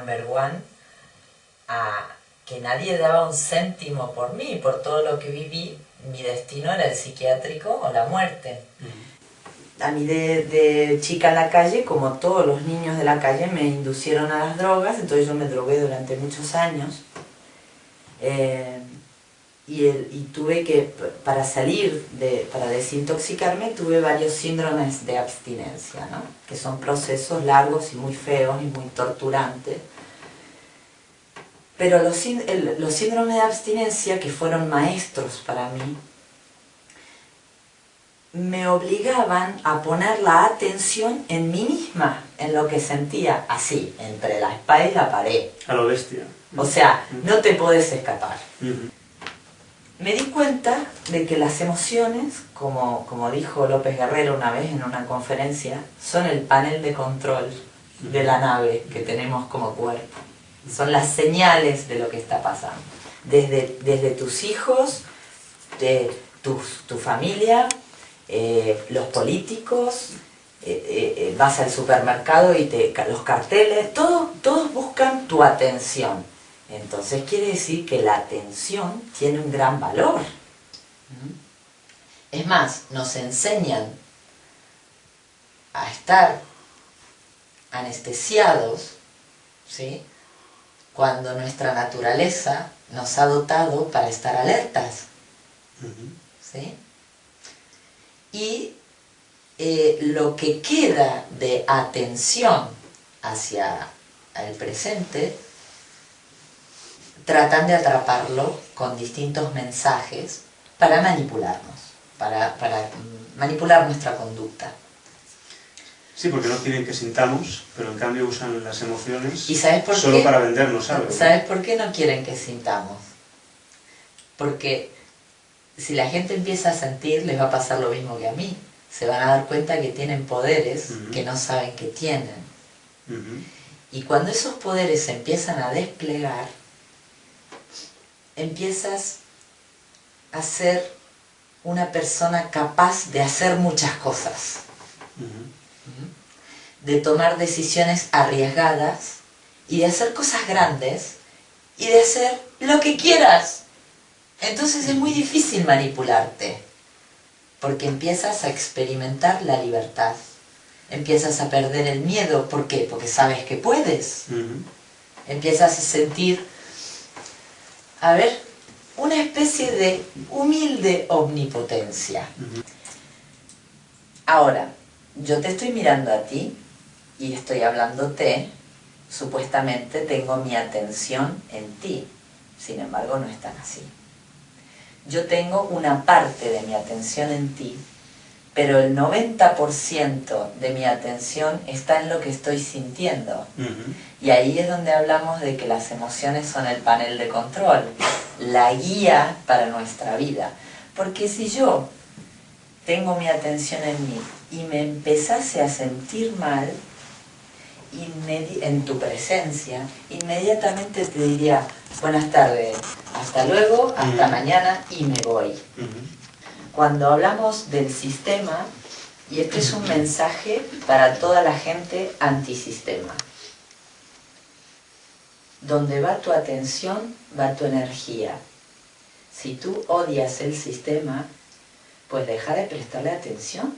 number one, a que nadie daba un céntimo por mí, por todo lo que viví. Mi destino era el psiquiátrico o la muerte. A mí de chica en la calle, como todos los niños de la calle, me inducieron a las drogas, entonces yo me drogué durante muchos años. Y tuve que, para salir, para desintoxicarme, tuve varios síndromes de abstinencia, ¿no? Que son procesos largos y muy feos y muy torturantes. Pero los síndromes de abstinencia, que fueron maestros para mí, me obligaban a poner la atención en mí misma, en lo que sentía, así, entre la espada y la pared. A lo bestia. O sea, no te podés escapar. Me di cuenta de que las emociones, como dijo López Guerrero una vez en una conferencia, son el panel de control de la nave que tenemos como cuerpo. Son las señales de lo que está pasando. Desde tus hijos, de tu familia, los políticos, vas al supermercado y los carteles, todos buscan tu atención. Entonces quiere decir que la atención tiene un gran valor. Es más, nos enseñan a estar anestesiados, ¿sí?, cuando nuestra naturaleza nos ha dotado para estar alertas. ¿Sí? Y lo que queda de atención hacia el presente, tratan de atraparlo con distintos mensajes para manipularnos, para manipular nuestra conducta. Sí, porque no quieren que sintamos, pero en cambio usan las emociones. ¿Y sabes por solo qué? Para vendernos algo. ¿Sabes por qué no quieren que sintamos? Porque si la gente empieza a sentir, les va a pasar lo mismo que a mí. Se van a dar cuenta que tienen poderes que no saben que tienen. Y cuando esos poderes se empiezan a desplegar, empiezas a ser una persona capaz de hacer muchas cosas. De tomar decisiones arriesgadas y de hacer cosas grandes y de hacer lo que quieras. Entonces es muy difícil manipularte, porque empiezas a experimentar la libertad, empiezas a perder el miedo. ¿Por qué? Porque sabes que puedes. Empiezas a sentir, una especie de humilde omnipotencia. Ahora, yo te estoy mirando a ti y estoy hablándote, supuestamente tengo mi atención en ti, sin embargo no es tan así. Yo tengo una parte de mi atención en ti, pero el 90% de mi atención está en lo que estoy sintiendo. Y ahí es donde hablamos de que las emociones son el panel de control, la guía para nuestra vida. Porque si yo tengo mi atención en mí y me empezase a sentir mal en tu presencia, inmediatamente te diría: buenas tardes, hasta luego, hasta mañana, y me voy. Cuando hablamos del sistema, y este es un mensaje para toda la gente antisistema, donde va tu atención, va tu energía. Si tú odias el sistema, pues deja de prestarle atención,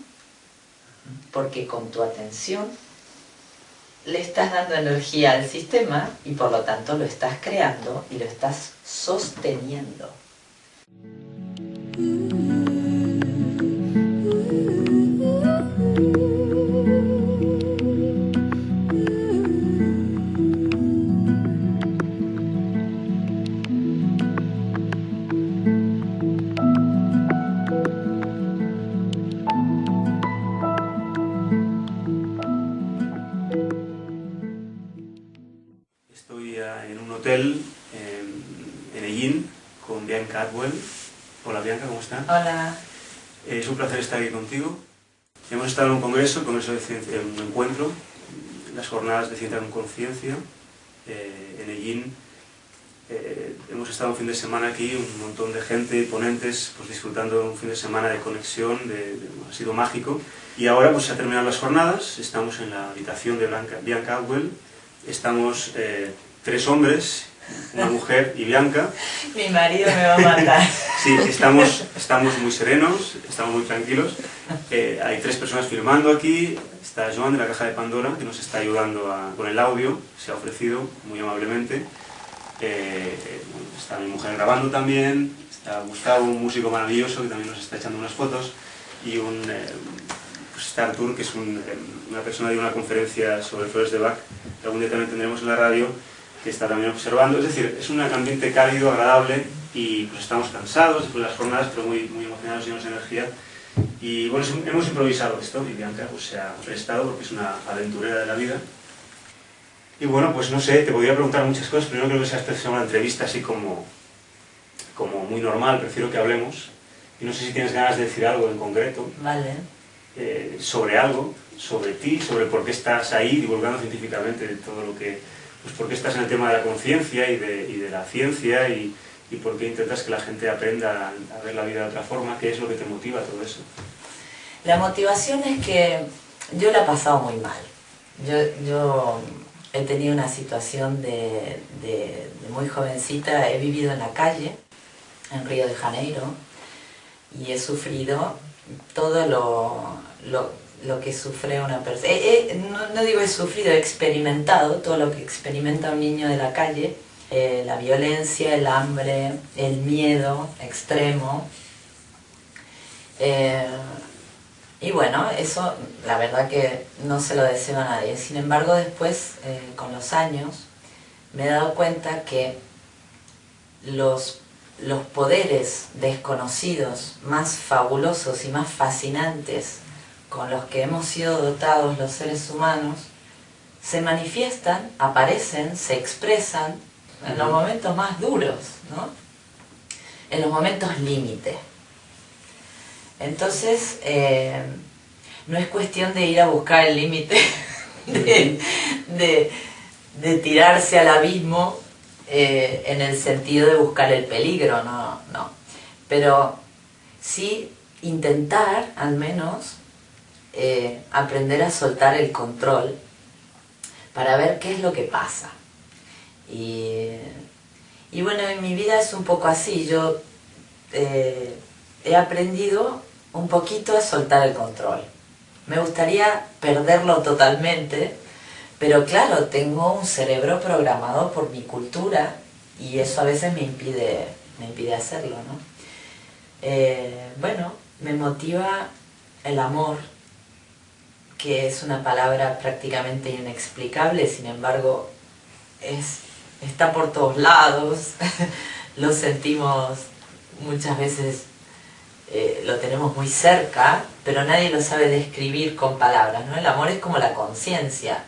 porque con tu atención le estás dando energía al sistema y por lo tanto lo estás creando y lo estás sosteniendo. Estoy en un hotel en Ellín con Bianca Atwell. Hola Bianca, ¿cómo estás? Hola. Es un placer estar aquí contigo. Hemos estado en un congreso, el Congreso de Ciencia, un encuentro, las jornadas de Ciencia con Conciencia en Ellín. Hemos estado un fin de semana aquí, un montón de gente, ponentes, pues disfrutando de un fin de semana de conexión, ha sido mágico. Y ahora pues se han terminado las jornadas, estamos en la habitación de Bianca Atwell, Estamos 3 hombres, una mujer y Bianca. Mi marido me va a matar. Sí, estamos muy serenos, estamos muy tranquilos. Hay 3 personas filmando aquí. Está Joan de la Caja de Pandora, que nos está ayudando con el audio, se ha ofrecido muy amablemente. Está mi mujer grabando también. Está Gustavo, un músico maravilloso, que también nos está echando unas fotos. Y pues está Artur, que es una persona de una conferencia sobre flores de Bach, que algún día también tendremos en la radio, que está también observando. Es decir, es un ambiente cálido, agradable, y pues estamos cansados después de las jornadas, pero muy, muy emocionados, llenos de energía. Y bueno, hemos improvisado esto, y Bianca pues, se ha prestado porque es una aventurera de la vida. Y bueno, pues no sé, te podría preguntar muchas cosas, pero no creo que sea esta una entrevista así como muy normal, prefiero que hablemos. Y no sé si tienes ganas de decir algo en concreto. Vale. Sobre algo, sobre ti, sobre por qué estás ahí divulgando científicamente todo lo que... Pues por qué estás en el tema de la conciencia y de la ciencia y por qué intentas que la gente aprenda a ver la vida de otra forma. ¿Qué es lo que te motiva todo eso? La motivación es que yo la he pasado muy mal. Yo he tenido una situación de muy jovencita, he vivido en la calle, en Río de Janeiro, y he sufrido todo lo que sufre una persona. No digo he sufrido, he experimentado todo lo que experimenta un niño de la calle, la violencia, el hambre, el miedo extremo. Y bueno, eso la verdad que no se lo deseo a nadie. Sin embargo, después, con los años, me he dado cuenta que los poderes desconocidos más fabulosos y más fascinantes con los que hemos sido dotados los seres humanos se manifiestan, aparecen, se expresan en los momentos más duros, ¿no? En los momentos límite. Entonces, no es cuestión de ir a buscar el límite, de tirarse al abismo en el sentido de buscar el peligro, no. Pero sí intentar, al menos, aprender a soltar el control para ver qué es lo que pasa. Y bueno, en mi vida es un poco así. Yo he aprendido un poquito a soltar el control. Me gustaría perderlo totalmente, pero claro, tengo un cerebro programado por mi cultura y eso a veces me impide hacerlo, ¿no? Bueno, me motiva el amor, que es una palabra prácticamente inexplicable, sin embargo, está por todos lados, lo sentimos muchas veces, lo tenemos muy cerca, pero nadie lo sabe describir con palabras, ¿no? El amor es como la conciencia,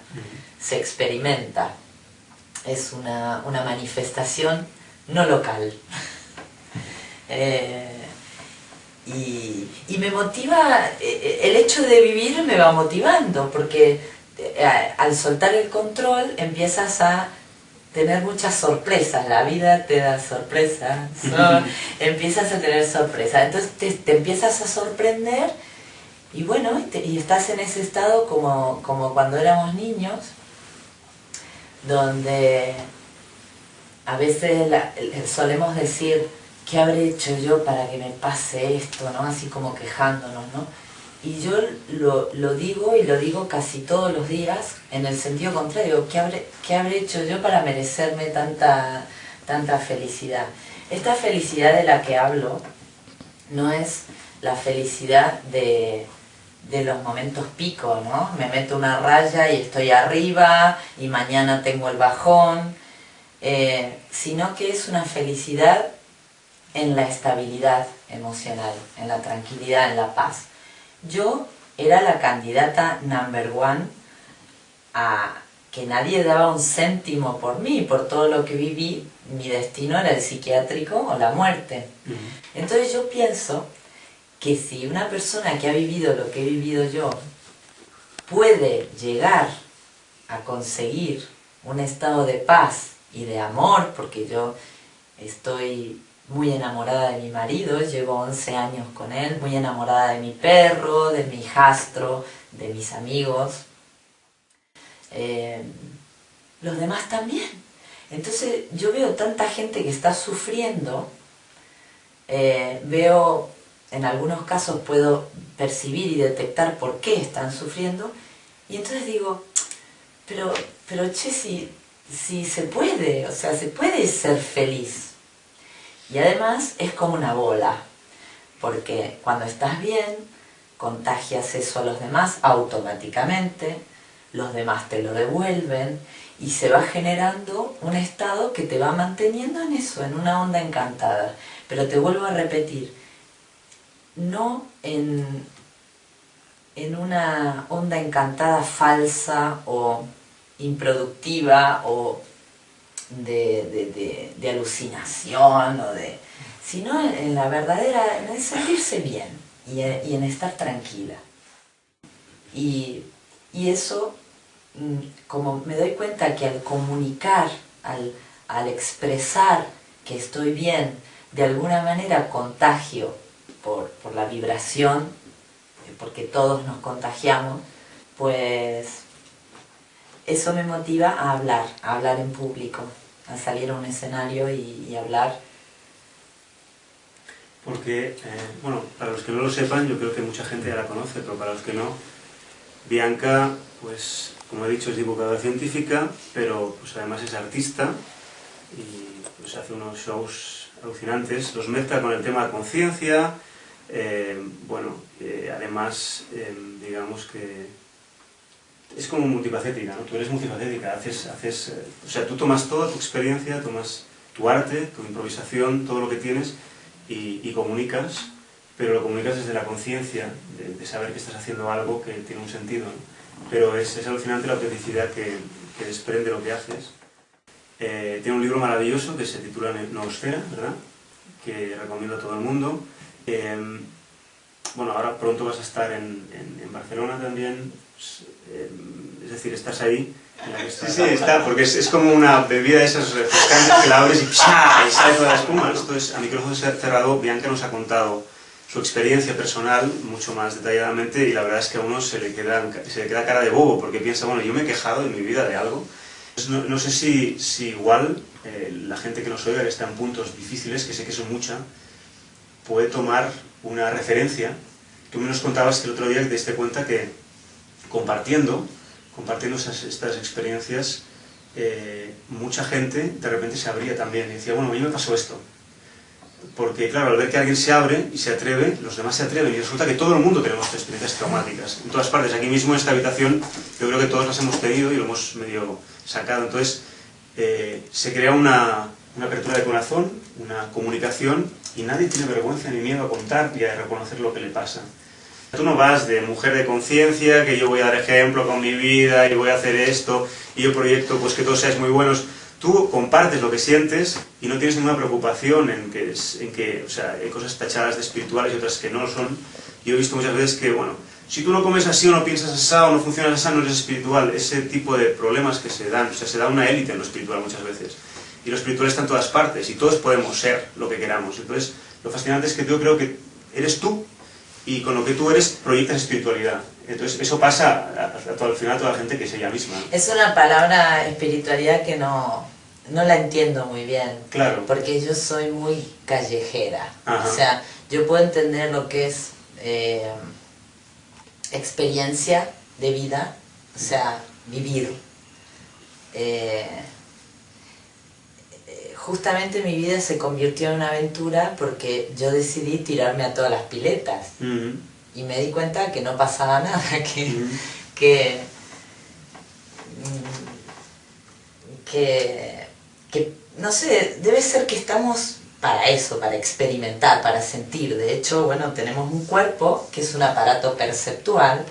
se experimenta, es una manifestación no local. Y me motiva, el hecho de vivir me va motivando, porque al soltar el control empiezas a tener muchas sorpresas, la vida te da sorpresas, ¿no? Empiezas a tener sorpresas, entonces te empiezas a sorprender y bueno, y estás en ese estado como cuando éramos niños, donde a veces solemos decir, ¿qué habré hecho yo para que me pase esto?, ¿no? Así como quejándonos, ¿no? Y yo lo digo, y lo digo casi todos los días, en el sentido contrario, ¿qué habré hecho yo para merecerme tanta felicidad? Esta felicidad de la que hablo no es la felicidad de los momentos pico, ¿no? Me meto una raya y estoy arriba, y mañana tengo el bajón, sino que es una felicidad en la estabilidad emocional, en la tranquilidad, en la paz. Yo era la candidata number one a que nadie daba un céntimo por mí, por todo lo que viví. Mi destino era el psiquiátrico o la muerte. Entonces yo pienso que si una persona que ha vivido lo que he vivido yo puede llegar a conseguir un estado de paz y de amor, porque yo estoy muy enamorada de mi marido, llevo 11 años con él, muy enamorada de mi perro, de mi hijastro, de mis amigos. los demás también. Entonces yo veo tanta gente que está sufriendo, veo, en algunos casos puedo percibir y detectar por qué están sufriendo, y entonces digo, pero che, si se puede, o sea, se puede ser feliz. Y además es como una bola, porque cuando estás bien, contagias eso a los demás automáticamente, los demás te lo devuelven, y se va generando un estado que te va manteniendo en eso, en una onda encantada. Pero te vuelvo a repetir, no en una onda encantada falsa o improductiva o de alucinación, sino en la verdadera, en sentirse bien y en estar tranquila. Y eso, como me doy cuenta que al comunicar, al expresar que estoy bien, de alguna manera contagio por la vibración, porque todos nos contagiamos, pues eso me motiva a hablar en público, a salir a un escenario y hablar. Porque, bueno, para los que no lo sepan, yo creo que mucha gente ya la conoce, pero para los que no, Bianca, pues, como he dicho, es divulgadora científica, pero pues además es artista y pues hace unos shows alucinantes, los mezcla con el tema de conciencia, además, digamos que es como multifacética, ¿no? Tú eres multifacética, o sea, tú tomas toda tu experiencia, tomas tu arte, tu improvisación, todo lo que tienes y comunicas, pero lo comunicas desde la conciencia, de saber que estás haciendo algo que tiene un sentido, ¿no? Pero es alucinante la autenticidad que desprende lo que haces. Tiene un libro maravilloso que se titula Noosfera, ¿verdad? Que recomiendo a todo el mundo. Bueno, ahora pronto vas a estar en Barcelona también, es decir, estás ahí. Sí, está, porque es como una bebida de esas refrescantes que la abres y ¡psha! Y sale toda la espuma. Esto es, a micrófono cerrado, Bianca nos ha contado su experiencia personal mucho más detalladamente y la verdad es que a uno se le queda cara de bobo porque piensa, bueno, yo me he quejado en mi vida de algo. No sé si igual la gente que nos oiga, que está en puntos difíciles, que sé que son mucha, puede tomar una referencia. Tú me nos contabas que el otro día te diste cuenta que compartiendo estas experiencias, mucha gente de repente se abría también y decía, bueno, a mí me pasó esto. Porque claro, al ver que alguien se abre y se atreve, los demás se atreven y resulta que todo el mundo tenemos experiencias traumáticas. En todas partes, aquí mismo en esta habitación, yo creo que todos las hemos tenido y lo hemos medio sacado. Entonces, se crea una apertura de corazón, una comunicación y nadie tiene vergüenza ni miedo a contar y a reconocer lo que le pasa. Tú no vas de mujer de conciencia, que yo voy a dar ejemplo con mi vida y voy a hacer esto y yo proyecto pues que todos seáis muy buenos. Tú compartes lo que sientes y no tienes ninguna preocupación en que o sea, hay cosas tachadas de espirituales y otras que no lo son. Yo he visto muchas veces que, bueno, si tú no comes así o no piensas así o no funcionas así, no eres espiritual. Ese tipo de problemas que se dan, o sea, se da una élite en lo espiritual muchas veces. Y lo espiritual está en todas partes y todos podemos ser lo que queramos. Entonces, lo fascinante es que yo creo que eres tú y con lo que tú eres proyectas espiritualidad. Entonces eso pasa al final a toda la gente que es ella misma. Es una palabra espiritualidad que no la entiendo muy bien. Claro. Porque yo soy muy callejera. Ajá. O sea, yo puedo entender lo que es experiencia de vida, o sea, vivir. Justamente mi vida se convirtió en una aventura porque yo decidí tirarme a todas las piletas. Y me di cuenta que no pasaba nada, que no sé, debe ser que estamos para eso, para experimentar, para sentir. De hecho, bueno, tenemos un cuerpo que es un aparato perceptual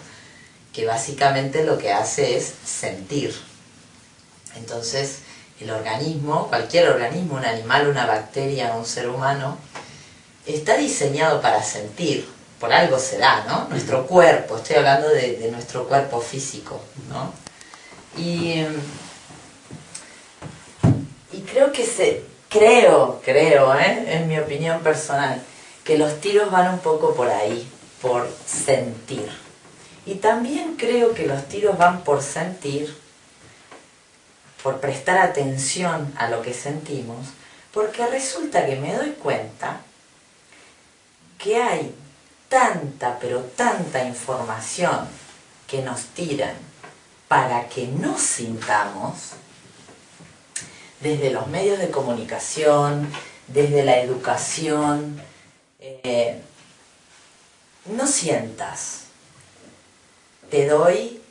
que básicamente lo que hace es sentir. Entonces, el organismo, cualquier organismo, un animal, una bacteria, un ser humano, está diseñado para sentir. Por algo se da, ¿no? Nuestro cuerpo, estoy hablando de nuestro cuerpo físico, ¿no? Y creo que creo, en mi opinión personal, que los tiros van un poco por ahí, por sentir. Y también creo que los tiros van por sentir, por prestar atención a lo que sentimos, porque resulta que me doy cuenta que hay tanta, pero tanta información que nos tiran para que no sintamos, desde los medios de comunicación, desde la educación, no sientas. Te doy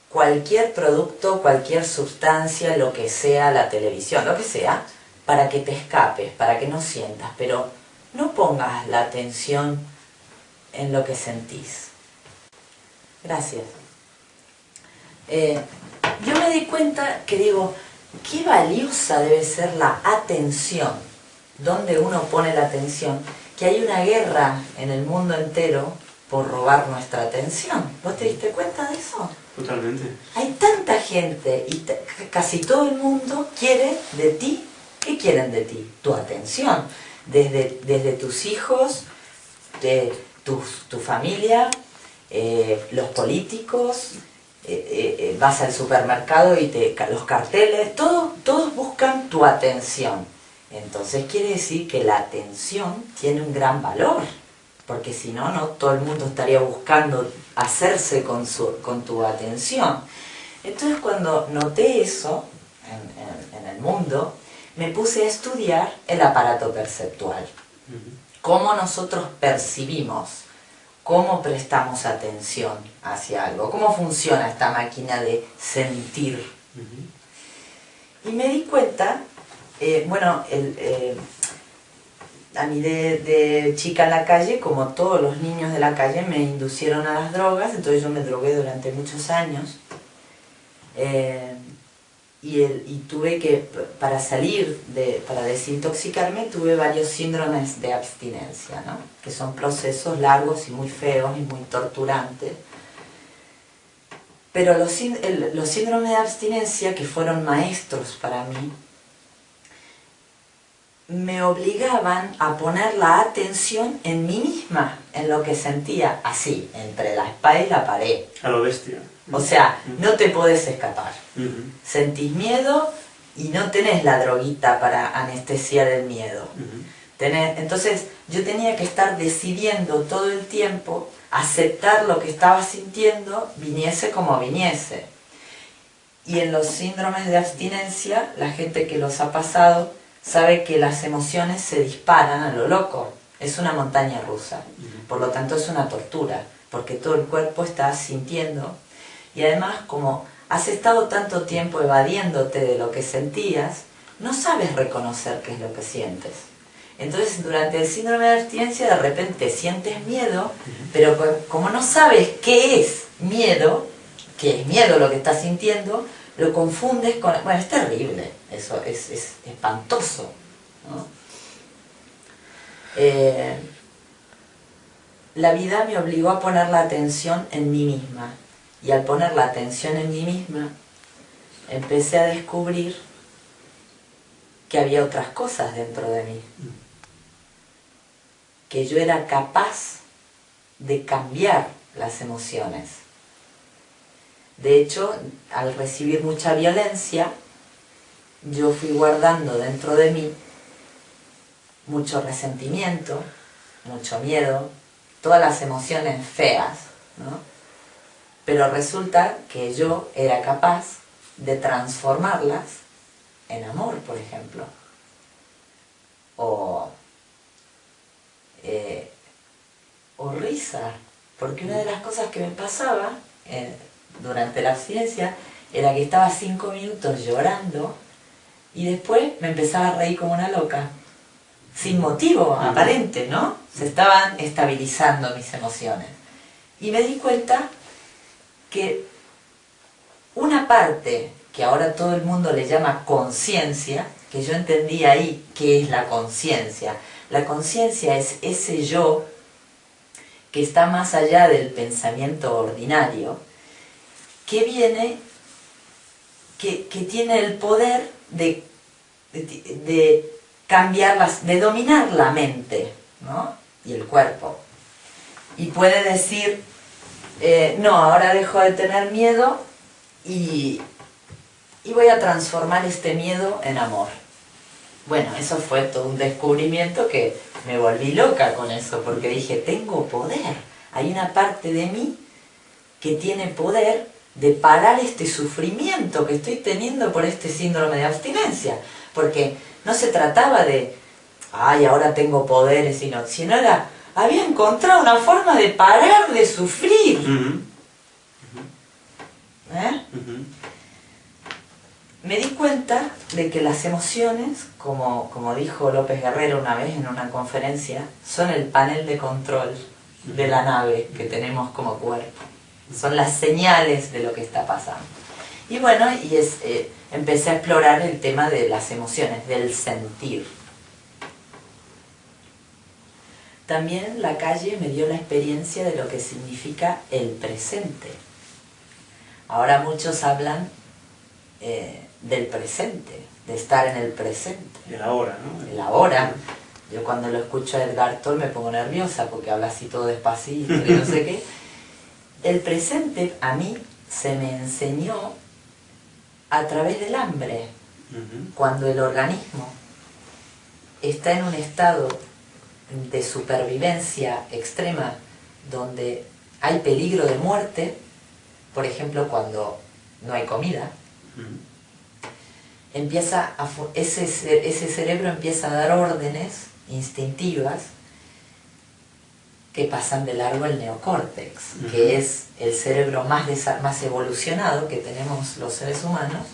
cualquier producto, cualquier sustancia, lo que sea, la televisión, lo que sea, para que te escapes, para que no sientas, pero no pongas la atención en lo que sentís. Gracias. Yo me di cuenta que digo, qué valiosa debe ser la atención, donde uno pone la atención, que hay una guerra en el mundo entero por robar nuestra atención. ¿Vos te diste cuenta de eso? Totalmente. Hay tanta gente y casi todo el mundo quiere de ti. ¿Qué quieren de ti? Tu atención. Desde tus hijos, de tu familia, los políticos, vas al supermercado y los carteles, todos buscan tu atención. Entonces quiere decir que la atención tiene un gran valor, porque si no, no todo el mundo estaría buscando hacerse con tu atención. Entonces cuando noté eso en el mundo, me puse a estudiar el aparato perceptual. Cómo nosotros percibimos, cómo prestamos atención hacia algo, cómo funciona esta máquina de sentir. Y me di cuenta, a mí de chica en la calle, como todos los niños de la calle, me inducieron a las drogas, entonces yo me drogué durante muchos años. Y tuve que, para desintoxicarme, tuve varios síndromes de abstinencia, ¿no? Que son procesos largos y muy feos y muy torturantes. Pero los síndromes de abstinencia, que fueron maestros para mí, me obligaban a poner la atención en mí misma, en lo que sentía, así, entre la espada y la pared. A lo bestia. O sea, no te podés escapar. Sentís miedo y no tenés la droguita para anestesiar el miedo. Entonces yo tenía que estar decidiendo todo el tiempo, aceptar lo que estaba sintiendo, viniese como viniese. Y en los síndromes de abstinencia, la gente que los ha pasado sabe que las emociones se disparan a lo loco. Es una montaña rusa. Por lo tanto es una tortura, porque todo el cuerpo está sintiendo. Y además, como has estado tanto tiempo evadiéndote de lo que sentías, no sabes reconocer qué es lo que sientes. Entonces, durante el síndrome de abstinencia, de repente sientes miedo, pero como no sabes qué es miedo lo que estás sintiendo, lo confundes con... Bueno, es terrible, eso es espantoso, ¿no? La vida me obligó a poner la atención en mí misma. Y al poner la atención en mí misma, empecé a descubrir que había otras cosas dentro de mí. Que yo era capaz de cambiar las emociones. De hecho, al recibir mucha violencia, yo fui guardando dentro de mí mucho resentimiento, mucho miedo, todas las emociones feas, ¿no? Pero resulta que yo era capaz de transformarlas en amor, por ejemplo. O risa. Porque una de las cosas que me pasaba durante la abstinencia era que estaba 5 minutos llorando y después me empezaba a reír como una loca. Sin motivo aparente, ¿no? Se estaban estabilizando mis emociones. Y me di cuenta que una parte que ahora todo el mundo le llama conciencia, que yo entendí ahí qué es la conciencia. La conciencia es ese yo que está más allá del pensamiento ordinario, que viene, que tiene el poder de cambiarlas, de dominar la mente, ¿no? Y el cuerpo. Y puede decir, no, ahora dejo de tener miedo y y voy a transformar este miedo en amor. Bueno, eso fue todo un descubrimiento que me volví loca con eso, porque dije, tengo poder. Hay una parte de mí que tiene poder de parar este sufrimiento que estoy teniendo por este síndrome de abstinencia. Porque no se trataba de, ay, ahora tengo poderes, sino era, había encontrado una forma de parar de sufrir. ¿Eh? Me di cuenta de que las emociones, como dijo López Guerrero una vez en una conferencia, son el panel de control de la nave que tenemos como cuerpo. Son las señales de lo que está pasando. Y bueno, empecé a explorar el tema de las emociones, del sentir. También la calle me dio la experiencia de lo que significa el presente. Ahora muchos hablan del presente, de estar en el presente. El ahora, ¿no? El ahora. Yo cuando lo escucho a Edgar Toll me pongo nerviosa porque habla así todo despacito y no sé qué. El presente a mí se me enseñó a través del hambre. Cuando el organismo está en un estado de supervivencia extrema donde hay peligro de muerte, por ejemplo cuando no hay comida, ese cerebro empieza a dar órdenes instintivas que pasan de largo el neocórtex, que es el cerebro más evolucionado que tenemos los seres humanos,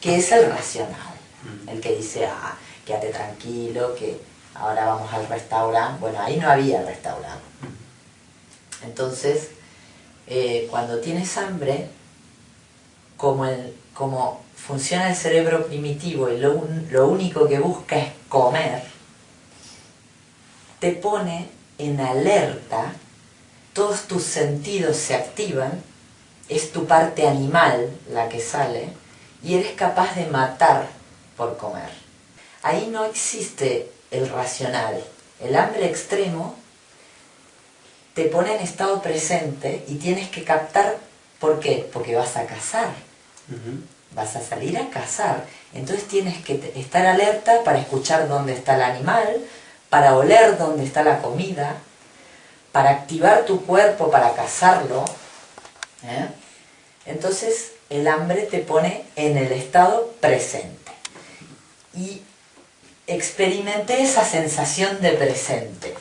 que es el racional, el que dice, quédate tranquilo, que ahora vamos al restaurante. Bueno, ahí no había restaurante. Entonces, cuando tienes hambre, como funciona el cerebro primitivo y lo único que busca es comer, te pone en alerta, todos tus sentidos se activan, es tu parte animal la que sale, y eres capaz de matar por comer. Ahí no existe el racional. El hambre extremo te pone en estado presente y tienes que captar. ¿Por qué? Porque vas a cazar. Vas a salir a cazar. Entonces tienes que estar alerta para escuchar dónde está el animal, para oler dónde está la comida, para activar tu cuerpo para cazarlo. Entonces el hambre te pone en el estado presente. Y experimenté esa sensación de presente.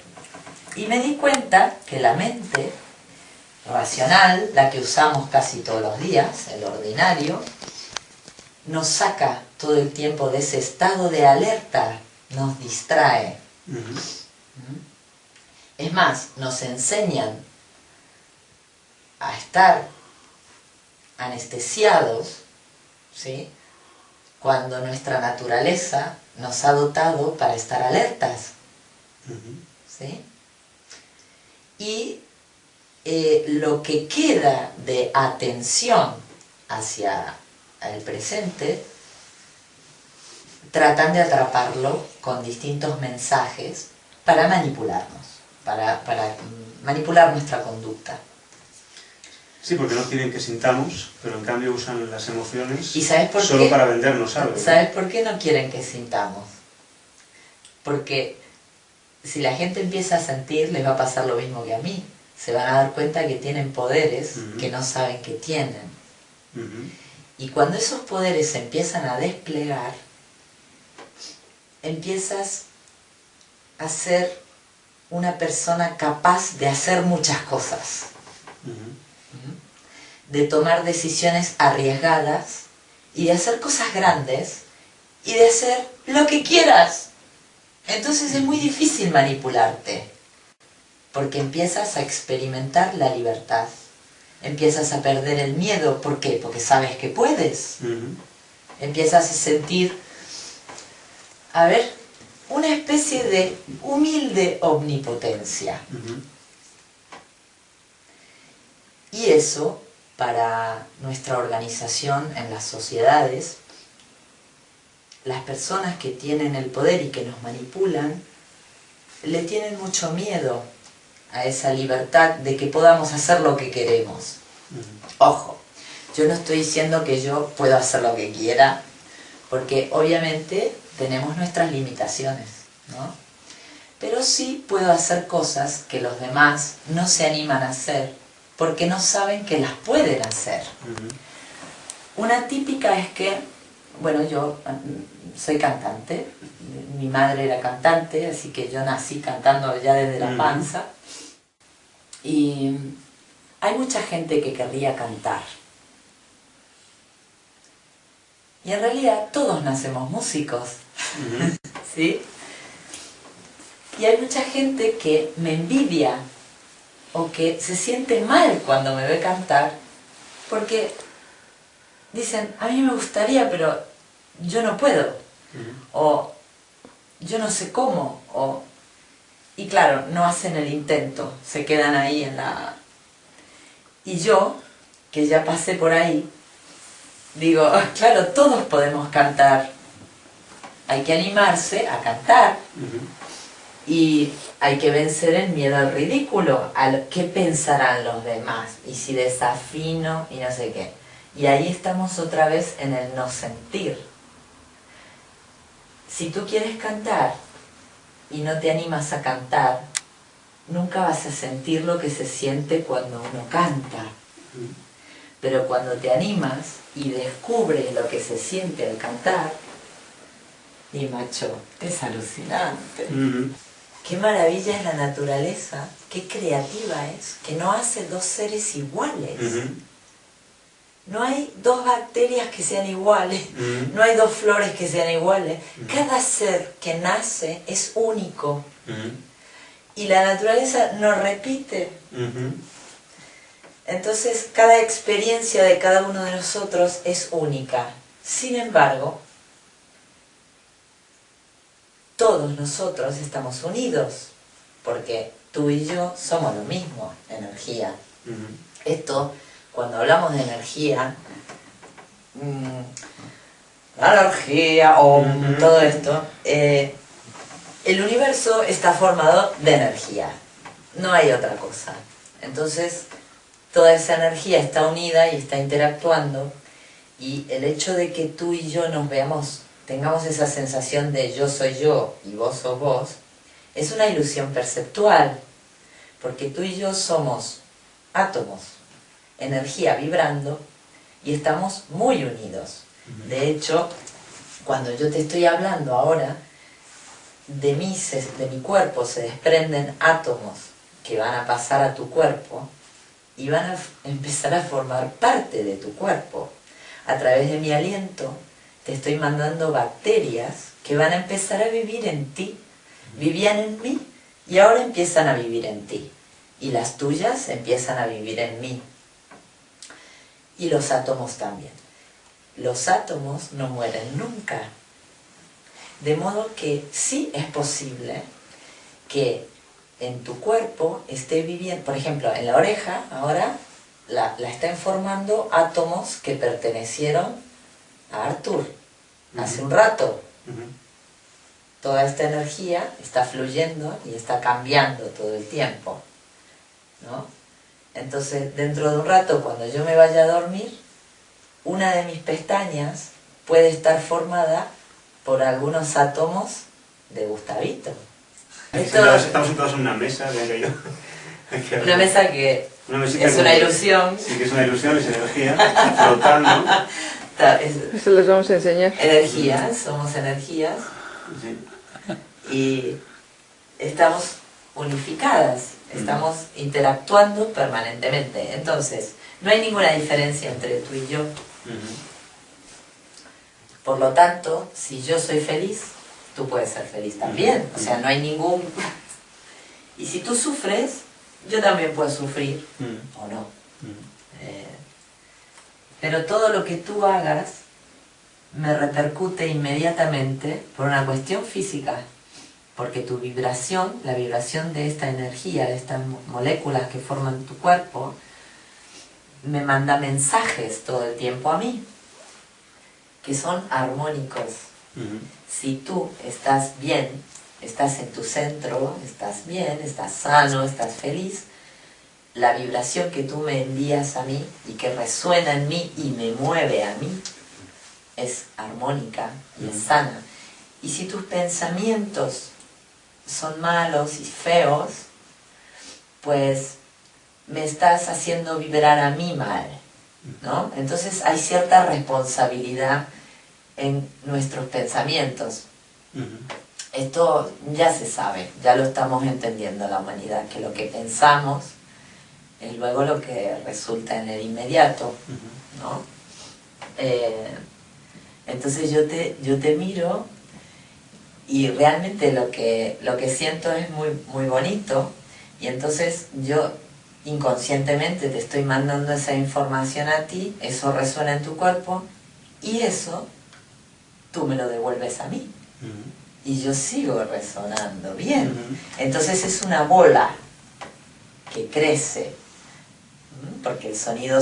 Y me di cuenta que la mente racional, la que usamos casi todos los días, el ordinario, nos saca todo el tiempo de ese estado de alerta, nos distrae. Es más, nos enseñan a estar anestesiados, ¿sí?, cuando nuestra naturaleza nos ha dotado para estar alertas. ¿Sí? Y lo que queda de atención hacia el presente, tratan de atraparlo con distintos mensajes para manipularnos, para manipular nuestra conducta. Sí, porque no quieren que sintamos, pero en cambio usan las emociones. ¿Y sabes por solo qué? Para vendernos algo. ¿Sabes por qué no quieren que sintamos? Porque si la gente empieza a sentir, les va a pasar lo mismo que a mí. Se van a dar cuenta que tienen poderes que no saben que tienen. Y cuando esos poderes se empiezan a desplegar, empiezas a ser una persona capaz de hacer muchas cosas. De tomar decisiones arriesgadas y de hacer cosas grandes y de hacer lo que quieras. Entonces es muy difícil manipularte, porque empiezas a experimentar la libertad, empiezas a perder el miedo. ¿Por qué? Porque sabes que puedes. Empiezas a sentir, una especie de humilde omnipotencia. Y eso, para nuestra organización en las sociedades, las personas que tienen el poder y que nos manipulan, le tienen mucho miedo a esa libertad de que podamos hacer lo que queremos. Ojo, Yo no estoy diciendo que yo puedo hacer lo que quiera, porque obviamente tenemos nuestras limitaciones, ¿no? Pero sí puedo hacer cosas que los demás no se animan a hacer, porque no saben que las pueden hacer. Una típica es que, bueno, yo soy cantante, mi madre era cantante, así que yo nací cantando ya desde la panza, y hay mucha gente que querría cantar. Y en realidad todos nacemos músicos, ¿sí? Y hay mucha gente que me envidia o que se siente mal cuando me ve cantar porque dicen, a mí me gustaría, pero yo no puedo, o yo no sé cómo, y claro, no hacen el intento, se quedan ahí en la... Y yo, que ya pasé por ahí, digo, claro, todos podemos cantar, hay que animarse a cantar, y hay que vencer el miedo al ridículo, al qué pensarán los demás, y si desafino, y no sé qué. Y ahí estamos otra vez en el no sentir. Si tú quieres cantar y no te animas a cantar, nunca vas a sentir lo que se siente cuando uno canta. Pero cuando te animas y descubres lo que se siente al cantar, y macho, es alucinante. Qué maravilla es la naturaleza, qué creativa es, que no hace dos seres iguales. No hay dos bacterias que sean iguales, no hay dos flores que sean iguales. Cada ser que nace es único. Y la naturaleza no repite. Entonces, cada experiencia de cada uno de nosotros es única. Sin embargo, todos nosotros estamos unidos, porque tú y yo somos lo mismo, energía. Esto, cuando hablamos de energía, todo esto, el universo está formado de energía, no hay otra cosa. Entonces, toda esa energía está unida y está interactuando, y el hecho de que tú y yo nos veamos, tengamos esa sensación de yo soy yo y vos sos vos, es una ilusión perceptual, porque tú y yo somos átomos, energía vibrando, y estamos muy unidos. De hecho, cuando yo te estoy hablando ahora, de mi cuerpo se desprenden átomos que van a pasar a tu cuerpo y van a empezar a formar parte de tu cuerpo. A través de mi aliento te estoy mandando bacterias que van a empezar a vivir en ti. Vivían en mí y ahora empiezan a vivir en ti. Y las tuyas empiezan a vivir en mí. Y los átomos también. Los átomos no mueren nunca. De modo que sí es posible que en tu cuerpo esté viviendo, por ejemplo, en la oreja, ahora la están formando átomos que pertenecieron a Artur hace un rato. Toda esta energía está fluyendo y está cambiando todo el tiempo, ¿no? Entonces, dentro de un rato, cuando yo me vaya a dormir, una de mis pestañas puede estar formada por algunos átomos de Gustavito. Estamos sentados en una mesa, una mesa que es una ilusión. Sí, que es una ilusión, es energía, flotando. Eso les vamos a enseñar. Energías, somos energías. Sí. Y estamos unificadas, estamos interactuando permanentemente. Entonces, no hay ninguna diferencia entre tú y yo. Por lo tanto, si yo soy feliz, tú puedes ser feliz también. O sea, no hay ningún... Y si tú sufres, yo también puedo sufrir, o no. Pero todo lo que tú hagas me repercute inmediatamente por una cuestión física. Porque tu vibración, la vibración de esta energía, de estas moléculas que forman tu cuerpo, me manda mensajes todo el tiempo a mí, que son armónicos. Si tú estás bien, estás en tu centro, estás bien, estás sano, estás feliz, la vibración que tú me envías a mí y que resuena en mí y me mueve a mí es armónica y es sana. Y si tus pensamientos son malos y feos, pues me estás haciendo vibrar a mí mal, ¿no? Entonces hay cierta responsabilidad en nuestros pensamientos. Esto ya se sabe, ya lo estamos entendiendo la humanidad, que lo que pensamos es luego lo que resulta en el inmediato, ¿no? Entonces yo te miro y realmente lo que siento es muy bonito, y entonces yo inconscientemente te estoy mandando esa información a ti, eso resuena en tu cuerpo y eso tú me lo devuelves a mí. Y yo sigo resonando bien. Entonces es una bola que crece, porque el sonido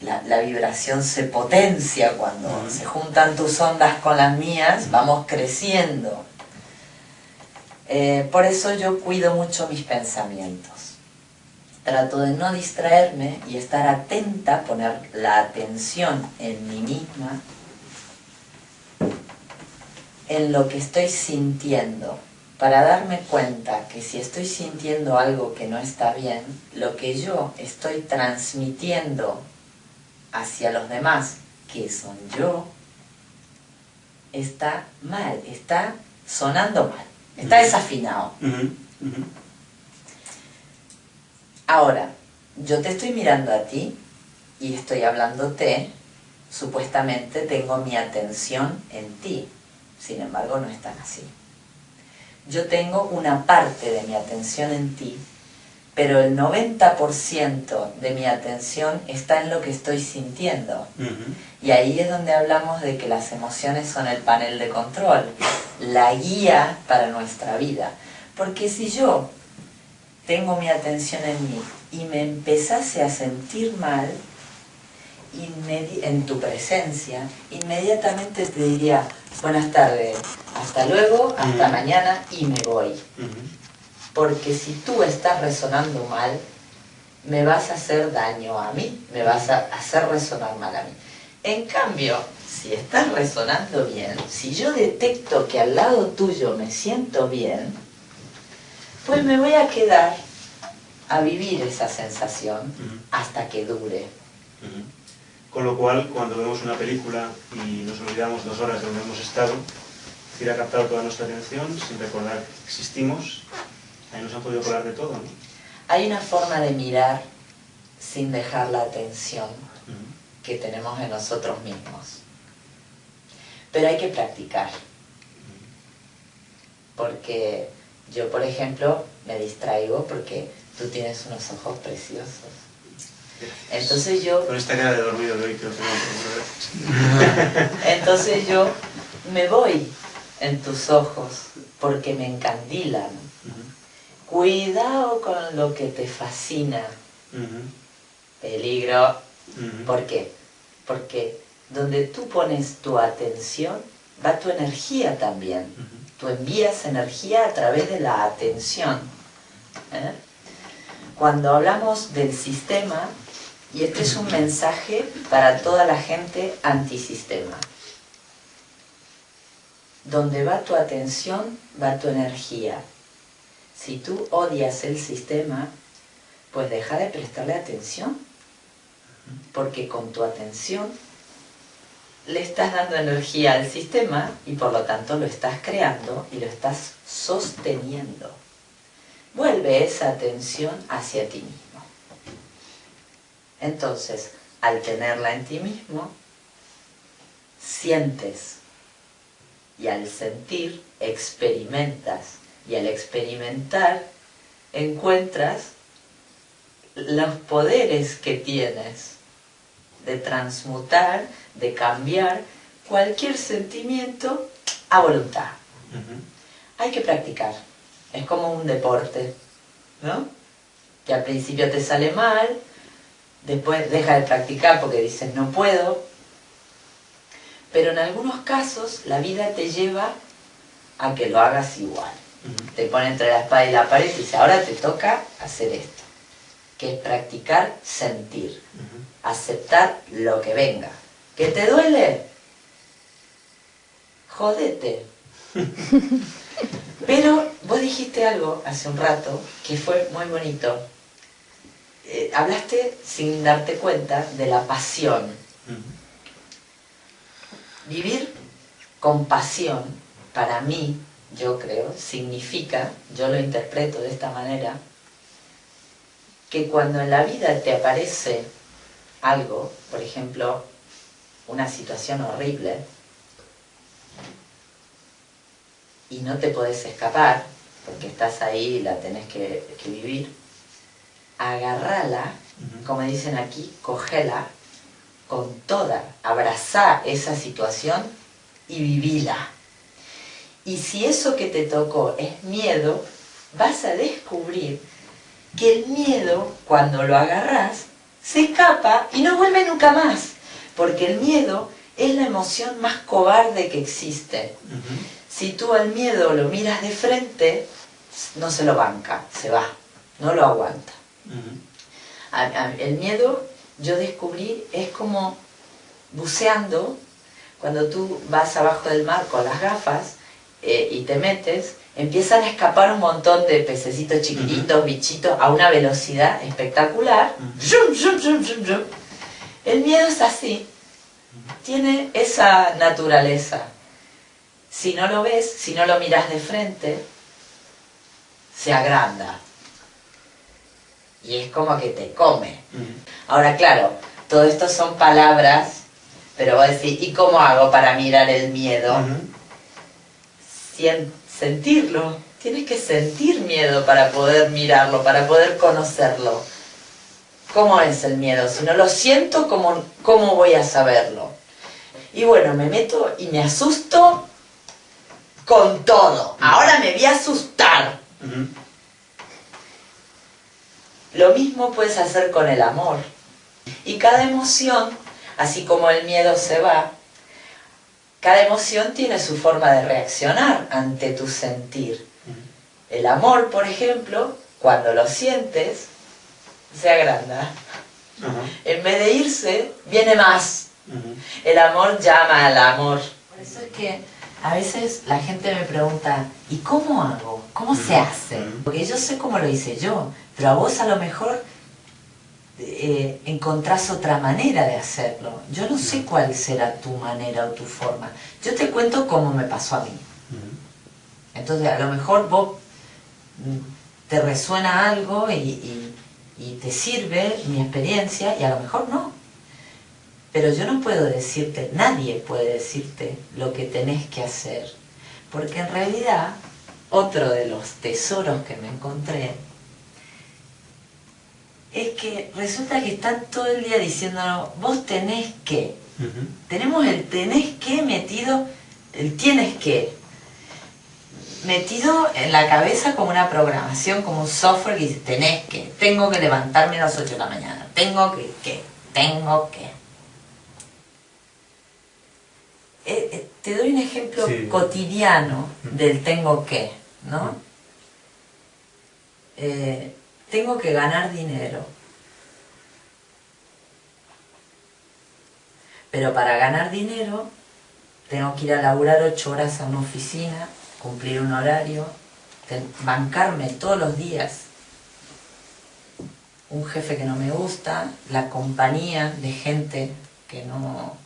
la vibración se potencia cuando se juntan tus ondas con las mías, vamos creciendo. Por eso yo cuido mucho mis pensamientos. Trato de no distraerme y estar atenta, poner la atención en mí misma, en lo que estoy sintiendo, para darme cuenta que si estoy sintiendo algo que no está bien, lo que yo estoy transmitiendo hacia los demás, que son yo, está mal, está sonando mal, está desafinado. Ahora, yo te estoy mirando a ti y estoy hablándote, supuestamente tengo mi atención en ti, sin embargo no es tan así. Yo tengo una parte de mi atención en ti, pero el 90% de mi atención está en lo que estoy sintiendo. Y ahí es donde hablamos de que las emociones son el panel de control, la guía para nuestra vida. Porque si yo tengo mi atención en mí y me empezase a sentir mal en tu presencia, inmediatamente te diría: buenas tardes, hasta luego, hasta mañana, y me voy. Porque si tú estás resonando mal, me vas a hacer daño a mí, me vas a hacer resonar mal a mí. En cambio, si estás resonando bien, si yo detecto que al lado tuyo me siento bien, pues me voy a quedar a vivir esa sensación hasta que dure. Con lo cual, cuando vemos una película y nos olvidamos 2 horas de donde hemos estado, ir a captar toda nuestra atención sin recordar que existimos, ahí nos han podido colar de todo, ¿no? Hay una forma de mirar sin dejar la atención que tenemos en nosotros mismos. Pero hay que practicar. Porque yo, por ejemplo, me distraigo porque tú tienes unos ojos preciosos. Entonces yo... Con esta cara de dormido de hoy creo que no. Entonces yo me voy en tus ojos porque me encandilan. Cuidado con lo que te fascina. Peligro. ¿Por qué? Porque donde tú pones tu atención, va tu energía también. Tú envías energía a través de la atención. Cuando hablamos del sistema, y este es un mensaje para toda la gente antisistema, donde va tu atención, va tu energía. Si tú odias el sistema, pues deja de prestarle atención, porque con tu atención le estás dando energía al sistema y por lo tanto lo estás creando y lo estás sosteniendo. Vuelve esa atención hacia ti mismo. Entonces, al tenerla en ti mismo, sientes, y al sentir, experimentas, y al experimentar, encuentras los poderes que tienes de transmutar, de cambiar cualquier sentimiento a voluntad. Hay que practicar, es como un deporte, ¿no? Que al principio te sale mal, después deja de practicar porque dices no puedo, pero en algunos casos la vida te lleva a que lo hagas igual. Te pone entre la espada y la pared y dice: ahora te toca hacer esto. que es practicar sentir, aceptar lo que venga. ¿Que te duele? Jódete. Pero vos dijiste algo hace un rato que fue muy bonito. Hablaste sin darte cuenta de la pasión. Vivir con pasión, para mí, yo creo, significa, yo lo interpreto de esta manera, que cuando en la vida te aparece algo, por ejemplo, una situación horrible, y no te podés escapar, porque estás ahí y la tenés que vivir, agarrala, como dicen aquí, cogela, con toda, abrazá esa situación y vivila. Y si eso que te tocó es miedo, vas a descubrir que el miedo, cuando lo agarrás, se escapa y no vuelve nunca más, porque el miedo es la emoción más cobarde que existe. Si tú al miedo lo miras de frente, no se lo banca, se va, no lo aguanta. El miedo, yo descubrí, es como buceando, cuando tú vas abajo del mar con las gafas y te metes, empiezan a escapar un montón de pececitos chiquititos, bichitos, a una velocidad espectacular. ¡Zum, zum, zum, zum, zum! El miedo es así, tiene esa naturaleza. Si no lo ves, si no lo miras de frente, se agranda. Y es como que te come. Ahora, claro, todo esto son palabras, pero vos decís, ¿y cómo hago para mirar el miedo? Sentirlo. Tienes que sentir miedo para poder mirarlo, para poder conocerlo. ¿Cómo es el miedo? Si no lo siento, ¿cómo voy a saberlo? Y bueno, me meto y me asusto con todo. Ahora me voy a asustar. Lo mismo puedes hacer con el amor. Y cada emoción, así como el miedo se va, cada emoción tiene su forma de reaccionar ante tu sentir. El amor, por ejemplo, cuando lo sientes, se agranda. En vez de irse, viene más. El amor llama al amor. Por eso es que a veces la gente me pregunta, ¿y cómo hago? ¿Cómo se hace? Porque yo sé cómo lo hice yo, pero a vos a lo mejor encontrás otra manera de hacerlo. Yo no sé cuál será tu manera o tu forma. Yo te cuento cómo me pasó a mí. Entonces a lo mejor vos te resuena algo y te sirve mi experiencia y a lo mejor no. Pero yo no puedo decirte, nadie puede decirte lo que tenés que hacer. Porque en realidad, otro de los tesoros que me encontré es que resulta que están todo el día diciéndonos, vos tenés que. Tenemos el tenés que metido, el tienes que, metido en la cabeza como una programación, como un software que dice, tenés que, tengo que levantarme a las 8 de la mañana, tengo que. Te doy un ejemplo cotidiano del tengo que, ¿no? Tengo que ganar dinero. Pero para ganar dinero tengo que ir a laburar 8 horas a una oficina, cumplir un horario, bancarme todos los días un jefe que no me gusta, la compañía de gente que no...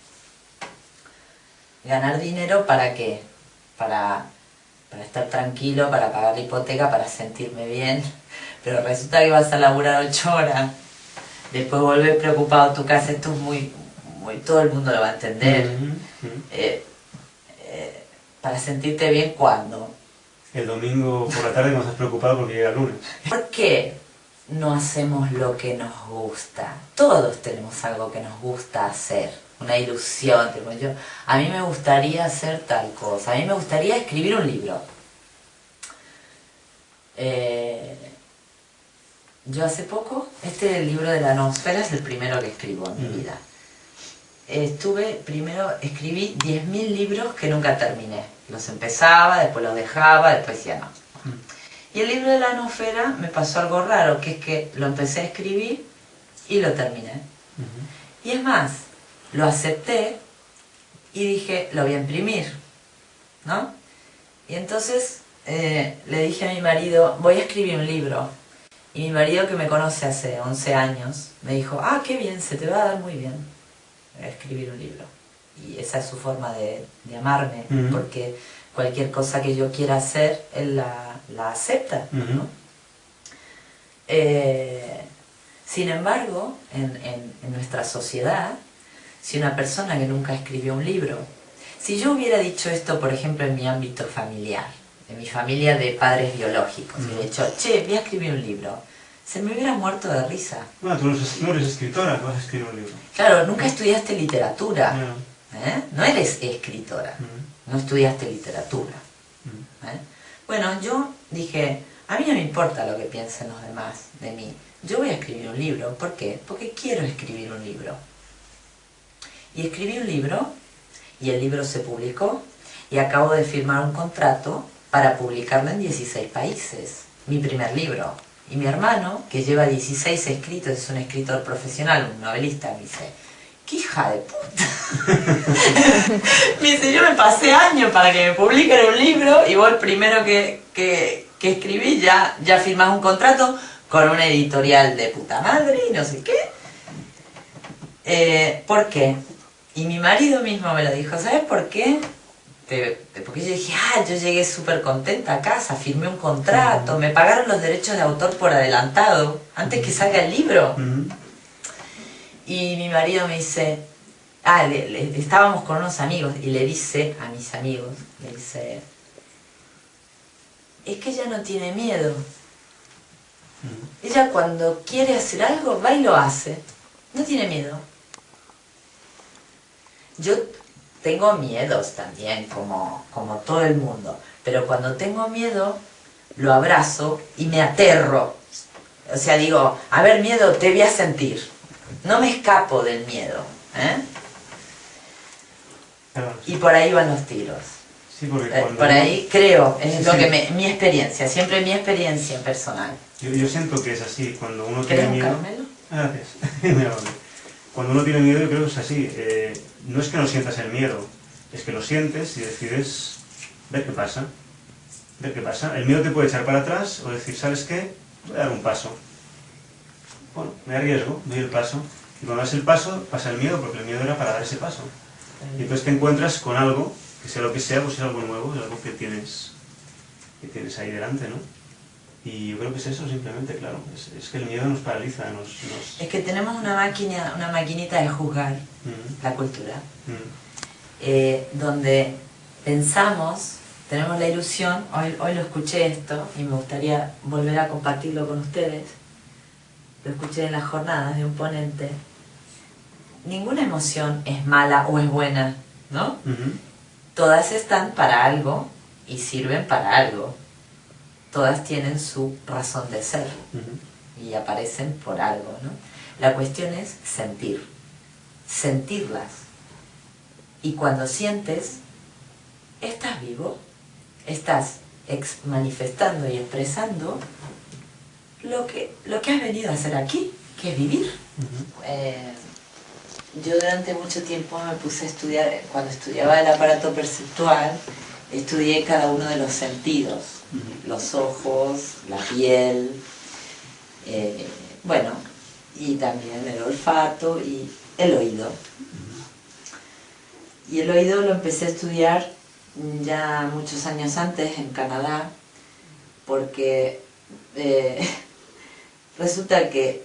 Ganar dinero ¿para qué? Para estar tranquilo, para pagar la hipoteca, para sentirme bien. Pero resulta que vas a laburar 8 horas, después volvés preocupado a tu casa, esto es muy todo el mundo lo va a entender. Para sentirte bien, ¿cuándo? El domingo por la tarde no estás preocupado porque llega el lunes. ¿Por qué no hacemos lo que nos gusta? Todos tenemos algo que nos gusta hacer, una ilusión. A mí me gustaría hacer tal cosa, a mí me gustaría escribir un libro. Yo hace poco, el libro de la noosfera es el primero que escribo en mi vida. Escribí 10.000 libros que nunca terminé. Los empezaba, después los dejaba, después decía no. Y el libro de la Nosfera me pasó algo raro, que es que lo empecé a escribir y lo terminé. Y es más, lo acepté y dije, lo voy a imprimir, ¿no? Y entonces le dije a mi marido, voy a escribir un libro. Y mi marido, que me conoce hace 11 años, me dijo, ah, qué bien, se te va a dar muy bien escribir un libro. Y esa es su forma de amarme, porque cualquier cosa que yo quiera hacer, él la acepta, ¿no? Sin embargo, en nuestra sociedad, si una persona que nunca escribió un libro, si yo hubiera dicho esto, por ejemplo, en mi ámbito familiar, en mi familia de padres biológicos, y he dicho, che, voy a escribir un libro, se me hubiera muerto de risa. Bueno, tú no eres escritora, que vas a escribir un libro. Claro, nunca estudiaste literatura, no eres escritora, no estudiaste literatura. Bueno, yo dije, a mí no me importa lo que piensen los demás de mí, yo voy a escribir un libro. ¿Por qué? Porque quiero escribir un libro. Y escribí un libro, y el libro se publicó, y acabo de firmar un contrato para publicarlo en 16 países, mi primer libro. Y mi hermano, que lleva 16 escritos, es un escritor profesional, un novelista, me dice, ¡qué hija de puta! Me dice, yo me pasé años para que me publiquen un libro, y vos el primero que escribí ya firmás un contrato con una editorial de puta madre y no sé qué. ¿Por qué? Y mi marido mismo me lo dijo, ¿sabes por qué? Porque yo dije, yo llegué súper contenta a casa, firmé un contrato, me pagaron los derechos de autor por adelantado, antes que salga el libro. Y mi marido me dice, estábamos con unos amigos, y le dice a mis amigos, le dice, es que ella no tiene miedo. Ella cuando quiere hacer algo, va y lo hace. No tiene miedo. Yo tengo miedos también, como todo el mundo. Pero cuando tengo miedo, lo abrazo y me aterro. O sea, digo, a ver, miedo, te voy a sentir. No me escapo del miedo. Y por ahí van los tiros. Sí, porque por ahí creo, es lo que mi experiencia, siempre mi experiencia personal. Yo siento que es así, cuando uno tiene miedo... ¿Querés un caramelo? Gracias. Cuando uno tiene miedo, yo creo que es así. No es que no sientas el miedo, es que lo sientes y decides ver qué pasa. Ver qué pasa. El miedo te puede echar para atrás o decir, ¿sabes qué? Voy a dar un paso. Bueno, me arriesgo, doy el paso. Y cuando das el paso, pasa el miedo, porque el miedo era para dar ese paso. Y entonces te encuentras con algo, que sea lo que sea, pues es algo nuevo, es algo que tienes ahí delante, ¿no? Y yo creo que es eso simplemente, claro. Es que el miedo nos paraliza, Es que tenemos una maquinita de juzgar la cultura, donde pensamos, tenemos la ilusión, hoy lo escuché esto, y me gustaría volver a compartirlo con ustedes, lo escuché en las jornadas de un ponente, ninguna emoción es mala o es buena, ¿no? Todas están para algo y sirven para algo. Todas tienen su razón de ser y aparecen por algo, ¿no? La cuestión es sentirlas. Y cuando sientes, estás vivo, estás manifestando y expresando lo que has venido a hacer aquí, que es vivir. Yo durante mucho tiempo me puse a estudiar, cuando estudiaba el aparato perceptual, estudié cada uno de los sentidos. Los ojos, la piel, bueno, y también el olfato y el oído. Y el oído lo empecé a estudiar ya muchos años antes en Canadá, porque resulta que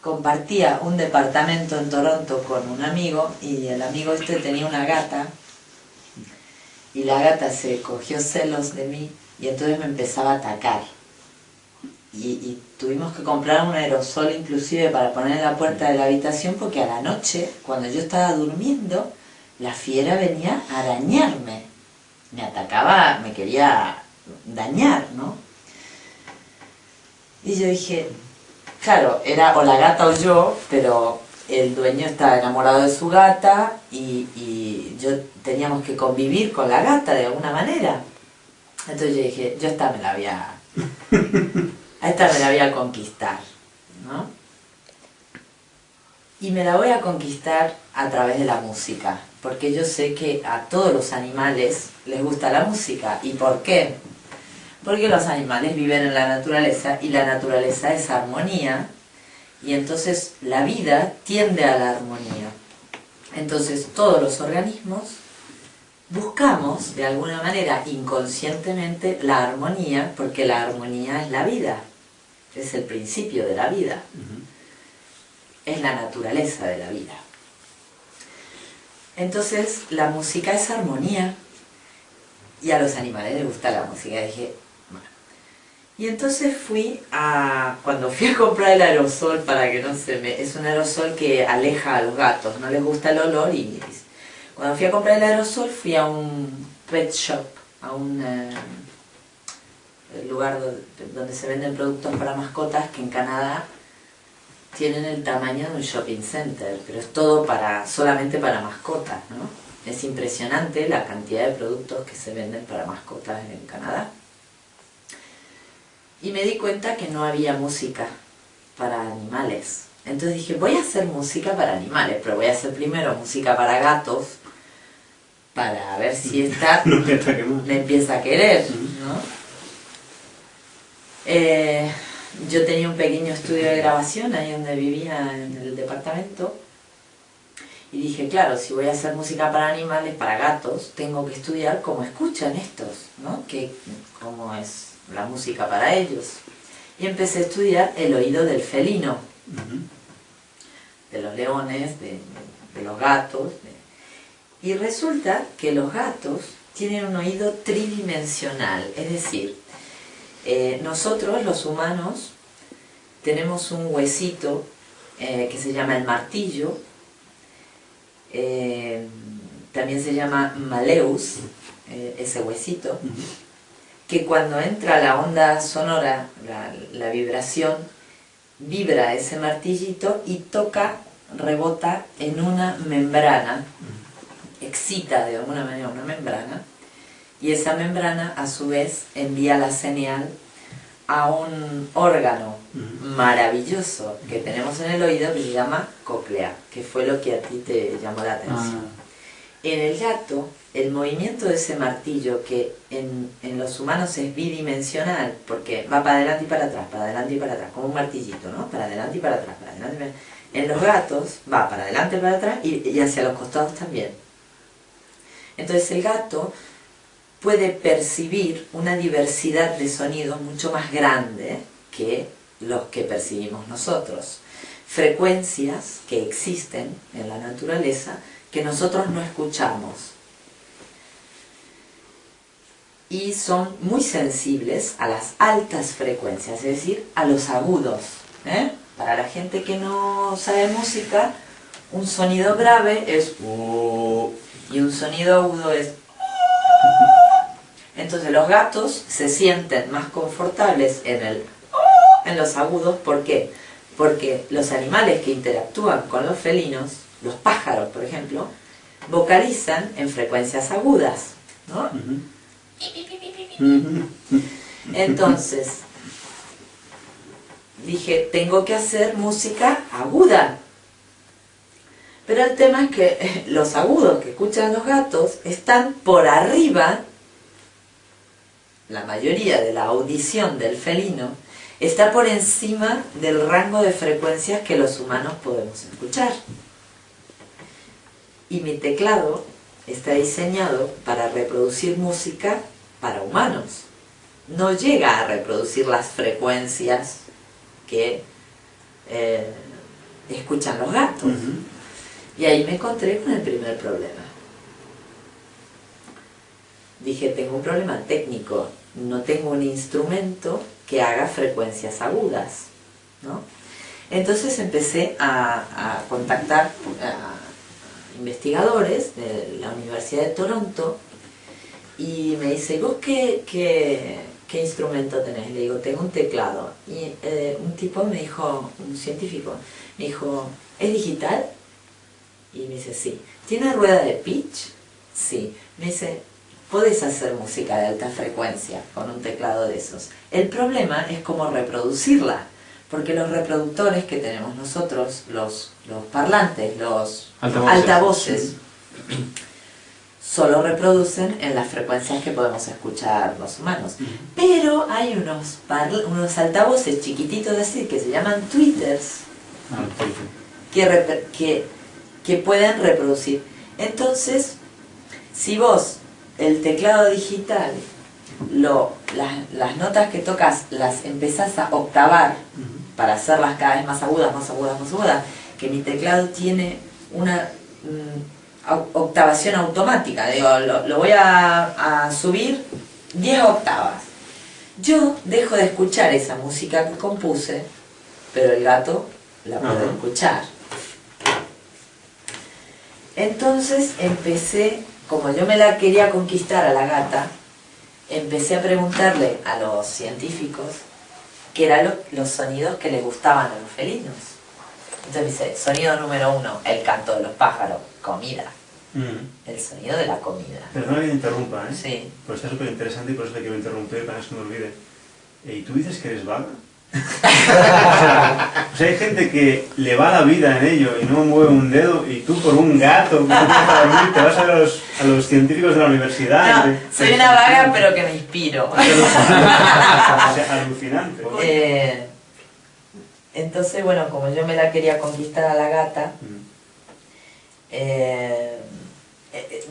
compartía un departamento en Toronto con un amigo, y el amigo este tenía una gata, y la gata se cogió celos de mí, y entonces me empezaba a atacar. Y tuvimos que comprar un aerosol inclusive para poner en la puerta de la habitación, porque a la noche, cuando yo estaba durmiendo, la fiera venía a arañarme. Me atacaba, me quería dañar, ¿no? Y yo dije, claro, era o la gata o yo, pero el dueño estaba enamorado de su gata y yo teníamos que convivir con la gata de alguna manera. Entonces yo dije, yo esta me la voy a A esta me la voy a conquistar, ¿no? Y me la voy a conquistar a través de la música, porque yo sé que a todos los animales les gusta la música. ¿Y por qué? Porque los animales viven en la naturaleza y la naturaleza es armonía, y entonces la vida tiende a la armonía. Entonces todos los organismos buscamos de alguna manera inconscientemente la armonía, porque la armonía es la vida, es el principio de la vida, es la naturaleza de la vida. Entonces la música es armonía y a los animales les gusta la música. Dije, bueno. Y entonces cuando fui a comprar el aerosol para que no se me... Es un aerosol que aleja a los gatos, no les gusta el olor y... Cuando fui a comprar el aerosol fui a un pet shop, a un lugar donde se venden productos para mascotas que en Canadá tienen el tamaño de un shopping center, pero es todo solamente para mascotas, ¿no? Es impresionante la cantidad de productos que se venden para mascotas en Canadá. Y me di cuenta que no había música para animales. Entonces dije, voy a hacer música para animales, pero voy a hacer primero música para gatos, para ver si esta me empieza a querer, ¿no? Yo tenía un pequeño estudio de grabación ahí donde vivía en el departamento y dije, claro, si voy a hacer música para animales, para gatos, tengo que estudiar cómo escuchan estos, ¿no? Cómo es la música para ellos. Y empecé a estudiar el oído del felino, de los leones, de los gatos. Y resulta que los gatos tienen un oído tridimensional, es decir, nosotros los humanos tenemos un huesito que se llama el martillo, también se llama malleus, ese huesito, que cuando entra la onda sonora, la vibración, vibra ese martillito y rebota en una membrana, excita de alguna manera una membrana, y esa membrana a su vez envía la señal a un órgano maravilloso que tenemos en el oído que se llama cóclea, que fue lo que a ti te llamó la atención. En el gato, el movimiento de ese martillo, que en los humanos es bidimensional, porque va para adelante y para atrás, como un martillito, ¿no? Para adelante y para atrás, para adelante y para atrás. En los gatos va para adelante y para atrás y hacia los costados también. Entonces el gato puede percibir una diversidad de sonidos mucho más grande que los que percibimos nosotros. Frecuencias que existen en la naturaleza que nosotros no escuchamos. Y son muy sensibles a las altas frecuencias, es decir, a los agudos. Para la gente que no sabe música, un sonido grave es y un sonido agudo es. Entonces los gatos se sienten más confortables en los agudos. ¿Por qué? Porque los animales que interactúan con los felinos, los pájaros por ejemplo, vocalizan en frecuencias agudas, ¿no? Entonces dije, tengo que hacer música aguda. Pero el tema es que los agudos que escuchan los gatos están por arriba, la mayoría de la audición del felino está por encima del rango de frecuencias que los humanos podemos escuchar. Y mi teclado está diseñado para reproducir música para humanos. No llega a reproducir las frecuencias que escuchan los gatos. Y ahí me encontré con el primer problema. Dije, tengo un problema técnico, no tengo un instrumento que haga frecuencias agudas, ¿no? Entonces empecé a contactar a investigadores de la Universidad de Toronto y me dice, ¿vos qué instrumento tenés? Le digo, tengo un teclado. Y un tipo me dijo, un científico, me dijo, ¿es digital? Y me dice, sí. ¿Tiene rueda de pitch? Sí. Me dice, podés hacer música de alta frecuencia con un teclado de esos. El problema es cómo reproducirla, porque los reproductores que tenemos nosotros, los parlantes, los altavoces, solo reproducen en las frecuencias que podemos escuchar los humanos. Pero hay unos altavoces chiquititos así que se llaman tweeters, que pueden reproducir. Entonces, si vos el teclado digital, las notas que tocas las empezás a octavar para hacerlas cada vez más agudas, más agudas, más agudas, que mi teclado tiene una octavación automática, digo, lo voy a subir 10 octavas. Yo dejo de escuchar esa música que compuse, pero el gato la puede escuchar. Entonces empecé, como yo me la quería conquistar a la gata, empecé a preguntarle a los científicos qué eran los sonidos que les gustaban a los felinos. Entonces dice, sonido número 1, el canto de los pájaros, comida. El sonido de la comida. Perdona que me interrumpa, ¿eh? Sí. Pues está súper interesante y por eso te quiero interrumpir para que no se me olvide. ¿Y tú dices que eres vaga? O sea, hay gente que le va la vida en ello y no mueve un dedo, y tú por un gato, para dormir, te vas a los científicos de la universidad. No, soy una vaga pero que me inspiro. O sea, alucinante. Entonces, bueno, como yo me la quería conquistar a la gata,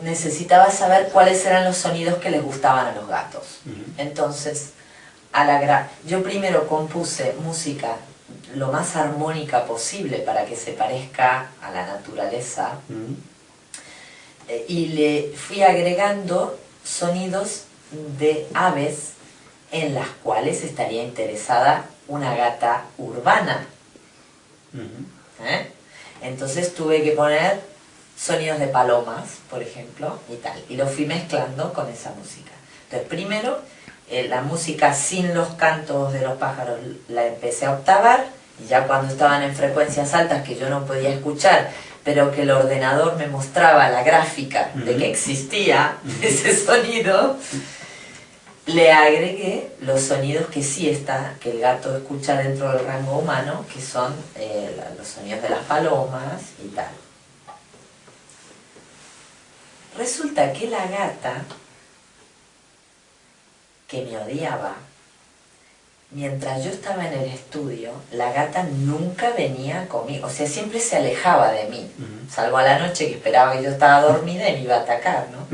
necesitaba saber cuáles eran los sonidos que les gustaban a los gatos. Entonces, yo primero compuse música lo más armónica posible para que se parezca a la naturaleza, y le fui agregando sonidos de aves en las cuales estaría interesada una gata urbana. Entonces tuve que poner sonidos de palomas, por ejemplo, y tal, y lo fui mezclando con esa música. Entonces primero la música sin los cantos de los pájaros la empecé a octavar, y ya cuando estaban en frecuencias altas que yo no podía escuchar, pero que el ordenador me mostraba la gráfica de que existía ese sonido, le agregué los sonidos que que el gato escucha dentro del rango humano, que son los sonidos de las palomas y tal. Resulta que la gata, que me odiaba, mientras yo estaba en el estudio, la gata nunca venía conmigo, o sea, siempre se alejaba de mí, salvo a la noche que esperaba que yo estaba dormida y me iba a atacar, ¿no?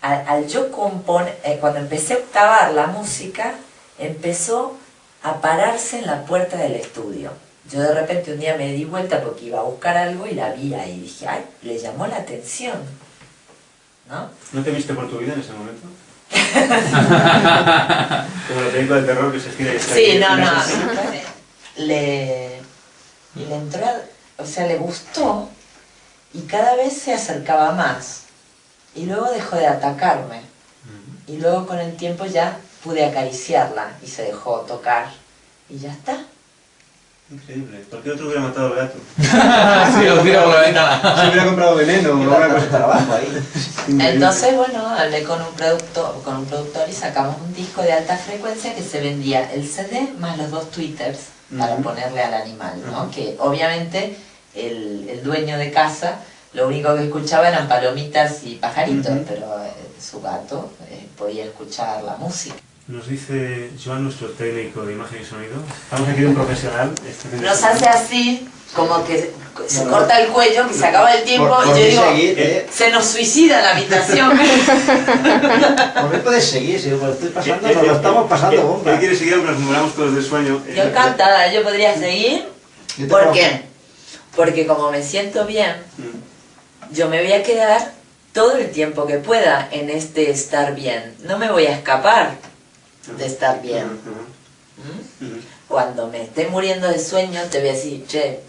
Al yo componer, cuando empecé a octavar la música, empezó a pararse en la puerta del estudio. Yo de repente un día me di vuelta porque iba a buscar algo y la vi ahí y dije, ¡ay! Le llamó la atención, ¿no? ¿No te viste por tu vida en ese momento? Como la película de terror que se gira y está sí, aquí, no. Le entró, o sea, le gustó y cada vez se acercaba más. Y luego dejó de atacarme. Y luego con el tiempo ya pude acariciarla y se dejó tocar. Y ya está. Increíble. ¿Por qué otro hubiera matado al gato? Sí, lo tiro por la ventana. Se hubiera comprado veneno o alguna cosa de trabajo ahí. Entonces, bueno, hablé con un productor y sacamos un disco de alta frecuencia que se vendía el CD más los 2 tweeters para ponerle al animal, ¿no? Que obviamente el dueño de casa lo único que escuchaba eran palomitas y pajaritos, pero su gato podía escuchar la música. Nos dice Joan, nuestro técnico de imagen y sonido. Estamos aquí de un profesional. Nos hace así, como que se corta el cuello, que se acaba el tiempo, y yo digo, se nos suicida la habitación. ¿Por qué puedes seguir? Si lo estoy pasando, nos lo estamos pasando bomba. ¿Qué quiere seguir? Aunque nos muramos todos de sueño. Yo encantada, yo podría seguir. ¿Por qué? Porque como me siento bien, yo me voy a quedar todo el tiempo que pueda en este estar bien. No me voy a escapar de estar bien. Cuando me esté muriendo de sueño te voy a decir, che,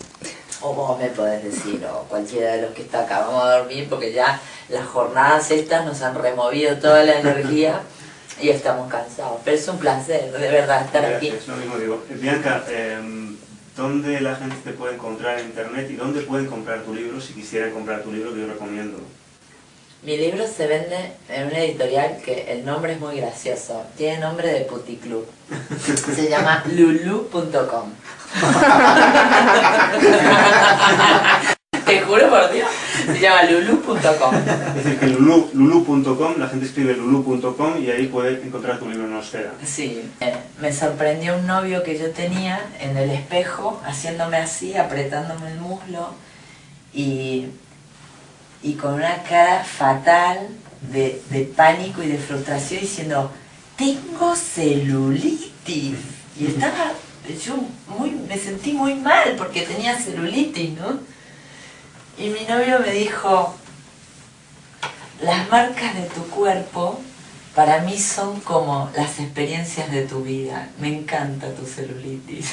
o vos me podés decir, o cualquiera de los que está acá, vamos a dormir porque ya las jornadas estas nos han removido toda la energía y estamos cansados. Pero es un placer, de verdad, estar aquí. Es lo mismo digo. Bianca, ¿dónde la gente te puede encontrar en internet y dónde pueden comprar tu libro si quisieran comprar tu libro, que yo recomiendo? Mi libro se vende en una editorial que el nombre es muy gracioso. Tiene nombre de puticlub. Se llama lulu.com. Te juro por Dios. Se llama lulu.com. Es decir, que lulu.com, la gente escribe lulu.com y ahí puede encontrar tu libro Noosfera. Sí. Me sorprendió un novio que yo tenía en el espejo, haciéndome así, apretándome el muslo y con una cara fatal de pánico y de frustración diciendo, tengo celulitis. Y estaba, me sentí muy mal porque tenía celulitis, ¿no? Y mi novio me dijo, las marcas de tu cuerpo para mí son como las experiencias de tu vida. Me encanta tu celulitis.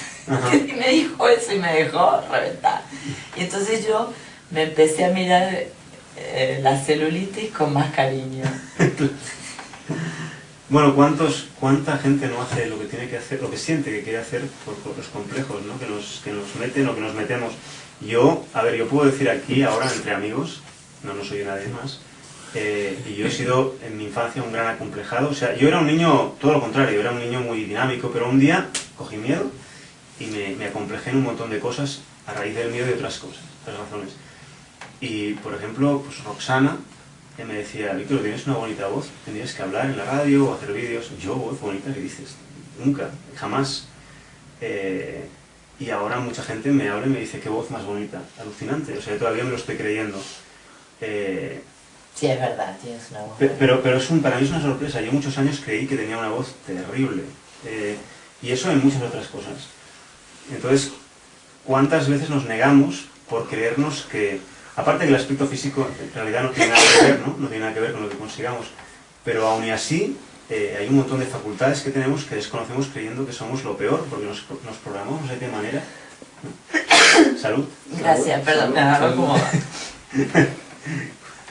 Y me dijo eso y me dejó reventar. Y entonces yo me empecé a mirar la celulitis con más cariño. Bueno, ¿cuánta gente no hace lo que tiene que hacer, lo que siente que quiere hacer por los complejos, ¿no? que nos meten o que nos metemos? Yo puedo decir aquí, ahora, entre amigos, no soy de nadie más, y yo he sido en mi infancia un gran acomplejado. O sea, yo era un niño, todo lo contrario, era un niño muy dinámico, pero un día cogí miedo y me acomplejé en un montón de cosas a raíz del miedo y otras cosas, otras razones. Y, por ejemplo, pues Roxana me decía, Víctor, tienes una bonita voz, tendrías que hablar en la radio o hacer vídeos. Yo, voz bonita, ¿qué dices? Nunca, jamás. Y ahora mucha gente me habla y me dice, qué voz más bonita, alucinante. O sea, todavía me lo estoy creyendo. Sí, es verdad, tienes una voz. Pero para mí es una sorpresa. Yo muchos años creí que tenía una voz terrible. Y eso en muchas otras cosas. Entonces, ¿cuántas veces nos negamos por creernos que, aparte que el aspecto físico en realidad no tiene nada que ver, ¿no? No tiene nada que ver con lo que consigamos, pero aún y así hay un montón de facultades que tenemos que desconocemos creyendo que somos lo peor, porque nos programamos de qué manera. Salud. Gracias, perdón, me agarró como...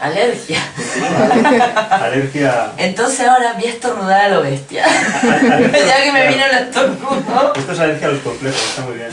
Alergia. Alergia. Entonces ahora voy a estornudar a lo bestia. Ya que me vino el estornudo. Esto es alergia a los complejos, está muy bien.